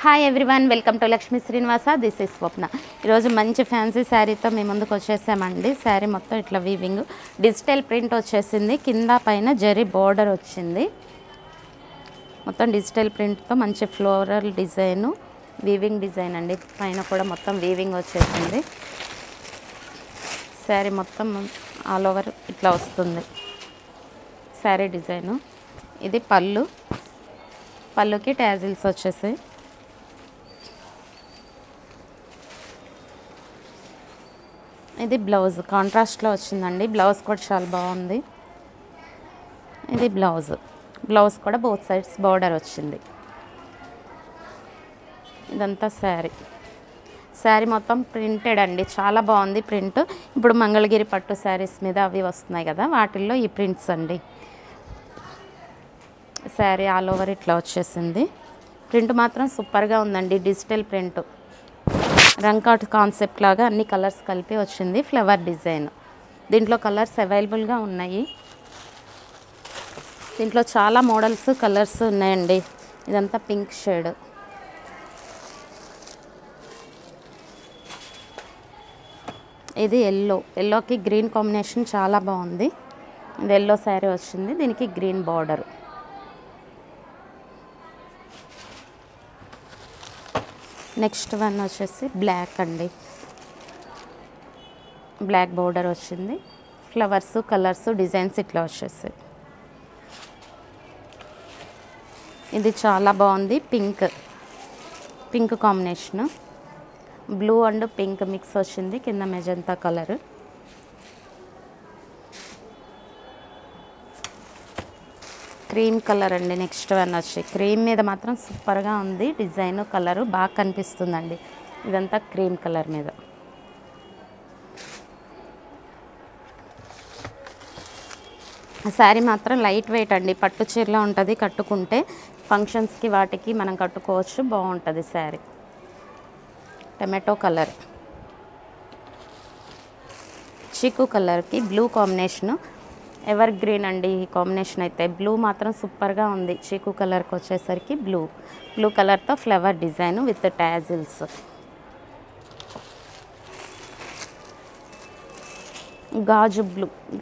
Hi everyone, welcome to Lakshmi Srinivasa. This is Swapna. ఈరోజు మంచి fancy శారీతో మీ ముందుకు వచ్చేసామండి. శారీ మొత్తం ఇట్లా వీవింగ్ డిజిటల్ ప్రింట్ వచ్చేసింది. కింద పైన జరీ బోర్డర్ వచ్చింది. మొత్తం డిజిటల్ ప్రింట్తో మంచి ఫ్లోరల్ డిజైను, వీవింగ్ డిజైన్ అండి. పైన కూడా మొత్తం వీవింగ్ వచ్చేసింది. శారీ మొత్తం ఆల్ ఓవర్ ఇట్లా వస్తుంది శారీ డిజైను. ఇది పళ్ళుకి ట్యాజిల్స్ వచ్చేసాయి. ఇది బ్లౌజ్ కాంట్రాస్ట్లో వచ్చిందండి. బ్లౌజ్ కూడా చాలా బాగుంది. ఇది బ్లౌజ్ కూడా బోత్ సైడ్స్ బార్డర్ వచ్చింది. ఇదంతా శారీ మొత్తం ప్రింటెడ్ అండి. చాలా బాగుంది ప్రింట్. ఇప్పుడు మంగళగిరి పట్టు శారీస్ మీద అవి వస్తున్నాయి కదా, వాటిల్లో ఈ ప్రింట్స్ అండి. శారీ ఆల్ ఓవర్ ఇట్లా వచ్చేసింది. ప్రింట్ మాత్రం సూపర్గా ఉందండి. డిజిటల్ ప్రింట్, రంకాట్ కాన్సెప్ట్ లాగా అన్ని కలర్స్ కలిపి వచ్చింది. Flower design. దీంట్లో కలర్స్ అవైలబుల్గా ఉన్నాయి. దీంట్లో చాలా మోడల్స్ కలర్స్ ఉన్నాయండి. ఇదంతా పింక్ షేడ్. ఇది ఎల్లోకి గ్రీన్ కాంబినేషన్ చాలా బాగుంది. ఇది ఎల్లో శారీ వచ్చింది, దీనికి గ్రీన్ బార్డర్. నెక్స్ట్ వన్ వచ్చేసి బ్లాక్ అండి. బ్లాక్ బోర్డర్ వచ్చింది. ఫ్లవర్స్, కలర్స్, డిజైన్స్ ఇట్లా వచ్చేసాయి. ఇది చాలా బాగుంది. Pink combination, blue and pink mix వచ్చింది. కింద మెజంతా కలర్. క్రీమ్ కలర్ అండి. నెక్స్ట్ వన్ వచ్చి క్రీమ్ మీద మాత్రం సూపర్గా ఉంది. డిజైన్ కలరు బాగా కనిపిస్తుందండి. ఇదంతా క్రీమ్ కలర్ మీద. శారీ మాత్రం లైట్ వెయిట్ అండి. పట్టు చీరలో ఉంటుంది. కట్టుకుంటే ఫంక్షన్స్కి వాటికి మనం కట్టుకోవచ్చు. బాగుంటుంది శారీ. టమాటో కలర్, చీకు కలర్కి బ్లూ కాంబినేషను. ఎవర్ గ్రీన్ అండి ఈ కాంబినేషన్ అయితే. బ్లూ మాత్రం సూపర్గా ఉంది. చీకు కలర్కి వచ్చేసరికి బ్లూ కలర్తో ఫ్లవర్ డిజైన్ విత్ ట్యాజిల్స్.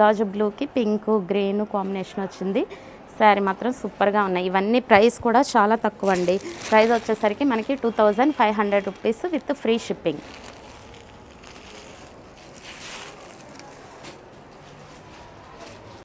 గాజు బ్లూకి పింక్ గ్రీన్ కాంబినేషన్ వచ్చింది. శారీ మాత్రం సూపర్గా ఉన్నాయి. ఇవన్నీ ప్రైస్ కూడా చాలా తక్కువ అండి. ప్రైస్ వచ్చేసరికి మనకి 2500 రూపీస్ విత్ ఫ్రీ షిప్పింగ్.